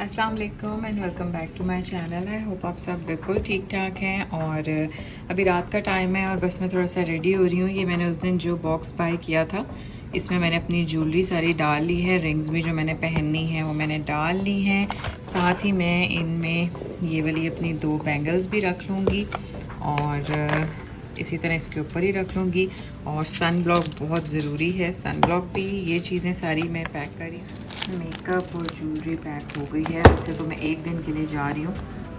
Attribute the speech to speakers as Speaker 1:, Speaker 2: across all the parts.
Speaker 1: अस्सलाम वालेकुम and welcome back to my channel. I hope आप सब बिल्कुल ठीक ठाक हैं। और अभी रात का टाइम है और बस मैं थोड़ा सा रेडी हो रही हूँ। ये मैंने उस दिन जो बॉक्स बाय किया था इसमें मैंने अपनी ज्वेलरी सारी डाल ली है। रिंग्स भी जो मैंने पहननी है वो मैंने डाल ली हैं। साथ ही मैं इनमें ये वाली अपनी 2 बैंगल्स भी रख लूँगी और इसी तरह इसके ऊपर ही रख लूँगी। और सन ब्लॉक बहुत ज़रूरी है, सन ब्लॉक भी। ये चीज़ें सारी मैं पैक करी। मेकअप और ज्वेलरी पैक हो गई है। वैसे तो मैं एक दिन के लिए जा रही हूँ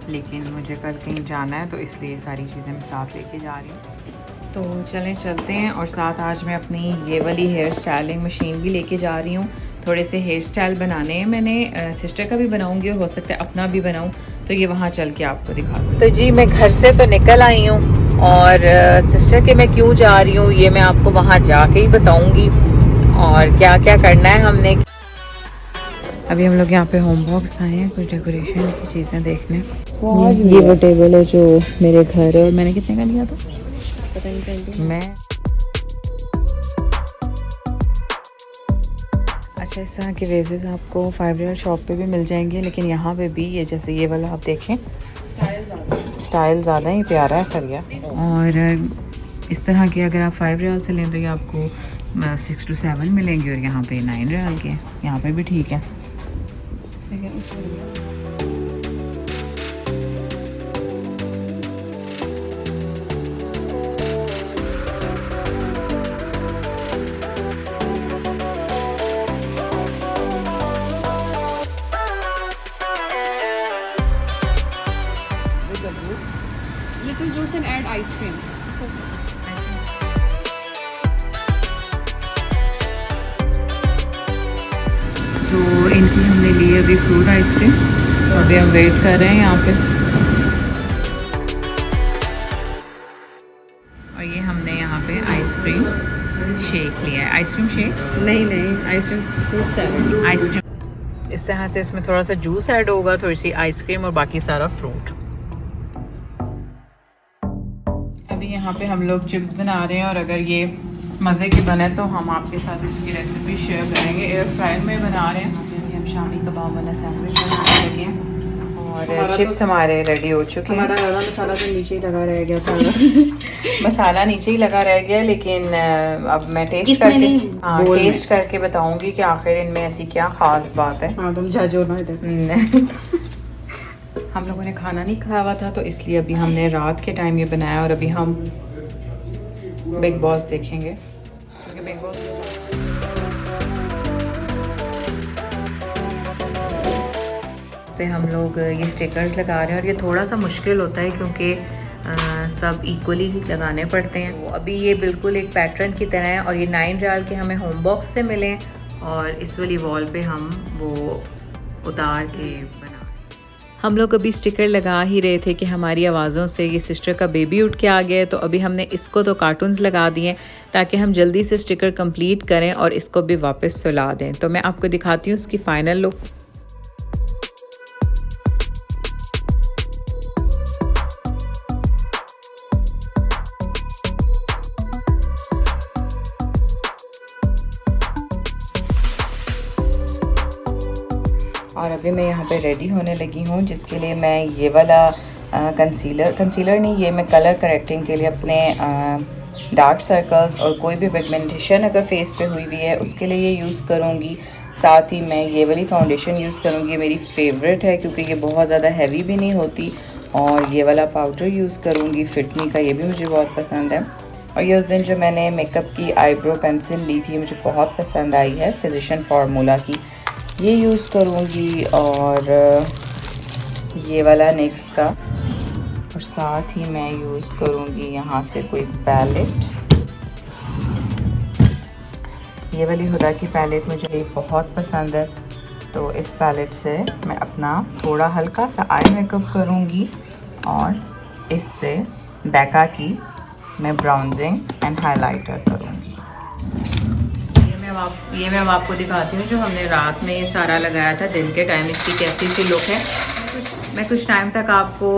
Speaker 1: लेकिन मुझे कल कहीं जाना है तो इसलिए सारी चीज़ें मैं साथ लेके जा रही हूँ। तो चलें चलते हैं। और साथ आज मैं अपनी ये वाली हेयर स्टाइलिंग मशीन भी लेके जा रही हूँ। थोड़े से हेयर स्टाइल बनाने हैं मैंने, सिस्टर का भी बनाऊँगी और हो सकता है अपना भी बनाऊँ, तो ये वहाँ चल के आपको दिखा दूँ। तो जी मैं घर से तो निकल आई हूँ और सिस्टर के मैं क्यों जा रही हूँ ये मैं आपको वहाँ जाके ही बताऊँगी और क्या क्या करना है हमने। अभी हम लोग यहाँ पे होम बॉक्स आए हैं कुछ डेकोरेशन की चीज़ें देखने। ये वो टेबल है जो मेरे घर है और मैंने कितने का लिया था पता नहीं। मैं अच्छा, इस तरह के वेजेस आपको 5 रियल शॉप पे भी मिल जाएंगे, लेकिन यहाँ पे भी ये जैसे ये वाला आप देखें स्टाइल ज़्यादा ही प्यारा है खरिया। और इस तरह के अगर आप 5 रियल से लें तो ये आपको 6 to 7 मिलेंगे और यहाँ पे 9 रियल के। यहाँ पे भी ठीक है
Speaker 2: Little juice and add ice cream.
Speaker 1: तो इनकी हमने ली अभी फ्रूट आइसक्रीम। अभी हम वेट कर रहे हैं यहाँ पे। और ये हमने यहाँ पे आइसक्रीम शेक लिया है। आइसक्रीम शेक
Speaker 2: नहीं आइसक्रीम फ्रूट सैलेड।
Speaker 1: आइसक्रीम इस तरह से इसमें थोड़ा सा जूस ऐड होगा, थोड़ी सी आइसक्रीम और बाकी सारा फ्रूट। अभी यहाँ पे हम लोग चिप्स बना रहे हैं और अगर ये मज़े के बने तो हम आपके साथ इसकी रेसिपी शेयर करेंगे। एयर फ्रायर में बना रहे हैं। अभी हम शामी कबाब वाला सैंडविच बनाने लगे हैं और चिप्स हमारे रेडी हो चुके हैं।
Speaker 2: हमारा ज़्यादा मसाला तो नीचे ही लगा रह गया था।
Speaker 1: मसाला नीचे ही लगा रह गया, लेकिन अब मैं टेस्ट करके बताऊंगी कि आखिर इनमें ऐसी क्या खास बात है।
Speaker 2: हाँ तुम जाजो ना इधर।
Speaker 1: हम लोगों ने खाना नहीं खाया हुआ था तो इसलिए अभी हमने रात के टाइम ये बनाया और अभी हम बिग बॉस देखेंगे क्योंकि बिग बॉस पे हम लोग ये स्टिकर्स लगा रहे हैं और ये थोड़ा सा मुश्किल होता है क्योंकि सब इक्वली लगाने पड़ते हैं। तो अभी ये बिल्कुल एक पैटर्न की तरह है और ये 9 रियाल के हमें होम बॉक्स से मिले और इस वाली वॉल पे हम वो उतार के बना। हम लोग अभी स्टिकर लगा ही रहे थे कि हमारी आवाज़ों से ये सिस्टर का बेबी उठ के आ गया है, तो अभी हमने इसको तो कार्टून्स लगा दिए ताकि हम जल्दी से स्टिकर कंप्लीट करें और इसको भी वापस सुला दें। तो मैं आपको दिखाती हूँ इसकी फ़ाइनल लुक। और अभी मैं यहाँ पे रेडी होने लगी हूँ जिसके लिए मैं ये वाला कंसीलर नहीं, ये मैं कलर करेक्टिंग के लिए अपने डार्क सर्कल्स और कोई भी पिगमेंटेशन अगर फेस पे हुई हुई है उसके लिए ये यूज़ करूँगी। साथ ही मैं ये वाली फाउंडेशन यूज़ करूँगी, मेरी फेवरेट है क्योंकि ये बहुत ज़्यादा हैवी भी नहीं होती। और ये वाला पाउडर यूज़ करूँगी फिटमी का, ये भी मुझे बहुत पसंद है। और ये उस दिन जो मैंने मेकअप की आईब्रो पेंसिल ली थी मुझे बहुत पसंद आई है, फिजिशियन फार्मूला की, ये यूज़ करूँगी। और ये वाला नेक्स का, और साथ ही मैं यूज़ करूँगी यहाँ से कोई पैलेट। ये वाली हुदा की पैलेट मुझे बहुत पसंद है, तो इस पैलेट से मैं अपना थोड़ा हल्का सा आई मेकअप करूँगी और इससे बैका की मैं ब्राउजिंग एंड हाइलाइटर करूँगी। ये मैं अब आपको दिखाती हूँ जो हमने रात में ये सारा लगाया था। दिन के टाइम इसकी कैसी सी लुक है। मैं कुछ टाइम तक आपको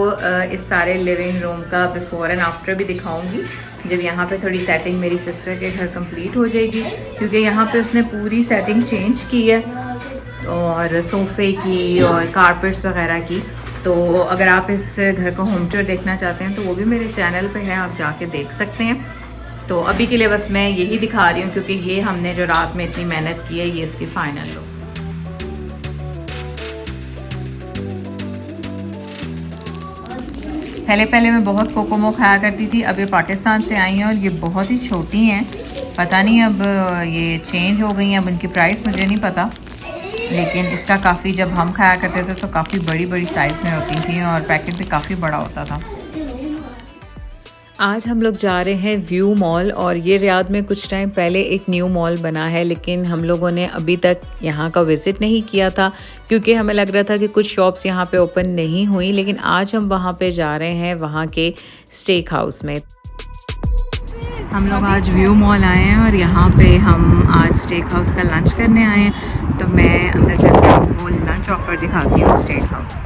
Speaker 1: इस सारे लिविंग रूम का बिफोर एंड आफ्टर भी दिखाऊंगी जब यहाँ पे थोड़ी सेटिंग मेरी सिस्टर के घर कंप्लीट हो जाएगी, क्योंकि यहाँ पे उसने पूरी सेटिंग चेंज की है। और सोफ़े की और कारपेट्स वगैरह की। तो अगर आप इस घर का होम टूर देखना चाहते हैं तो वो भी मेरे चैनल पे है, आप जाके देख सकते हैं। तो अभी के लिए बस मैं यही दिखा रही हूँ क्योंकि ये हमने जो रात में इतनी मेहनत की है, ये इसकी फाइनल लुक। पहले मैं बहुत कोकोमो खाया करती थी, अब ये पाकिस्तान से आई हैं और ये बहुत ही छोटी हैं। पता नहीं अब ये चेंज हो गई हैं, अब उनकी प्राइस मुझे नहीं पता, लेकिन इसका काफ़ी, जब हम खाया करते थे तो काफ़ी बड़ी बड़ी साइज़ में होती थी और पैकेट भी काफ़ी बड़ा होता था। आज हम लोग जा रहे हैं व्यू मॉल, और ये रियाद में कुछ टाइम पहले एक न्यू मॉल बना है, लेकिन हम लोगों ने अभी तक यहाँ का विज़िट नहीं किया था क्योंकि हमें लग रहा था कि कुछ शॉप्स यहाँ पे ओपन नहीं हुई। लेकिन आज हम वहाँ पे जा रहे हैं, वहाँ के स्टेक हाउस में। हम लोग आज व्यू मॉल आए हैं और यहाँ पे हम आज स्टेक हाउस का लंच करने आए हैं। तो मैं अंदर चल के आपको लंच ऑफ़र दिखाती हूँ steak house.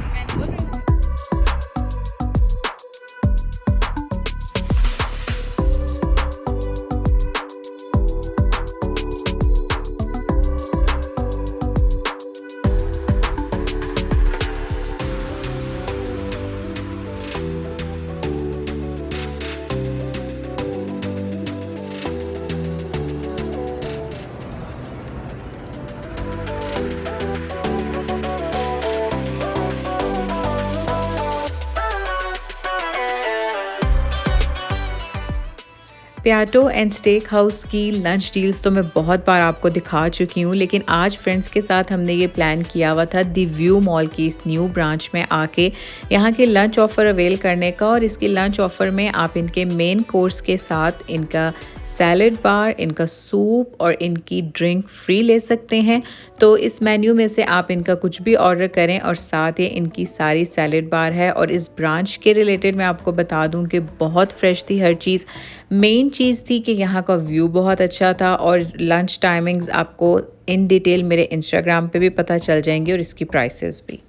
Speaker 1: Piatto and steak house की लंच डील्स तो मैं बहुत बार आपको दिखा चुकी हूँ, लेकिन आज फ्रेंड्स के साथ हमने ये प्लान किया हुआ था दी व्यू मॉल की इस न्यू ब्रांच में आके यहाँ के लंच ऑफ़र अवेल करने का। और इसकी लंच ऑफ़र में आप इनके मेन कोर्स के साथ इनका सैलड बार, इनका सूप और इनकी ड्रिंक फ्री ले सकते हैं। तो इस मेन्यू में से आप इनका कुछ भी ऑर्डर करें और साथ ही इनकी सारी सैलड बार है। और इस ब्रांच के रिलेटेड मैं आपको बता दूं कि बहुत फ्रेश थी हर चीज़। मेन चीज़ थी कि यहाँ का व्यू बहुत अच्छा था, और लंच टाइमिंग्स आपको इन डिटेल मेरे इंस्टाग्राम पे भी पता चल जाएंगे और इसकी प्राइसेस भी।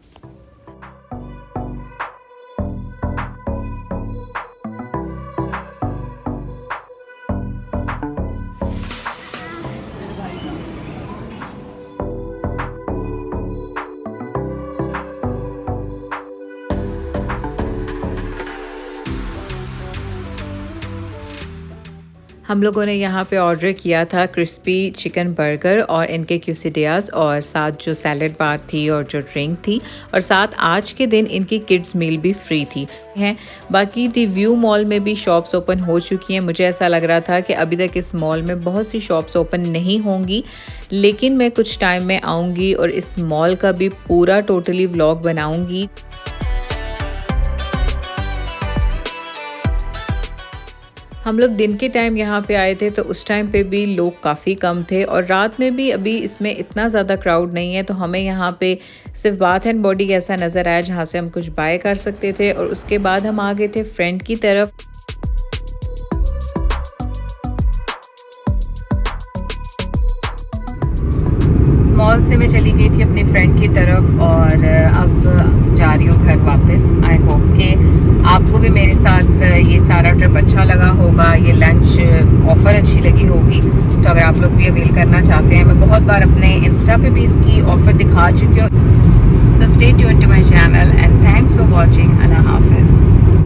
Speaker 1: हम लोगों ने यहाँ पे ऑर्डर किया था क्रिस्पी चिकन बर्गर और इनके क्यूसिडियाज़, और साथ जो सैलड बार थी और जो ड्रिंक थी, और साथ आज के दिन इनकी किड्स मील भी फ्री थी हैं। बाकी दी व्यू मॉल में भी शॉप्स ओपन हो चुकी हैं। मुझे ऐसा लग रहा था कि अभी तक इस मॉल में बहुत सी शॉप्स ओपन नहीं होंगी, लेकिन मैं कुछ टाइम में आऊँगी और इस मॉल का भी पूरा टोटली व्लॉग बनाऊँगी। हम लोग दिन के टाइम यहाँ पे आए थे तो उस टाइम पे भी लोग काफ़ी कम थे, और रात में भी अभी इसमें इतना ज़्यादा क्राउड नहीं है। तो हमें यहाँ पे सिर्फ बाथ एंड बॉडी ऐसा नज़र आया जहाँ से हम कुछ बाय कर सकते थे, और उसके बाद हम आ गए थे फ्रंट की तरफ। मॉल से मैं चली गई थी अपने फ्रेंड की तरफ और अब जा रही हूँ घर वापस। आई होप कि आपको भी मेरे साथ ये सारा ट्रिप अच्छा लगा होगा, ये लंच ऑफ़र अच्छी लगी होगी। तो अगर आप लोग भी अवेल करना चाहते हैं, मैं बहुत बार अपने इंस्टा पे भी इसकी ऑफ़र दिखा चुकी हूँ।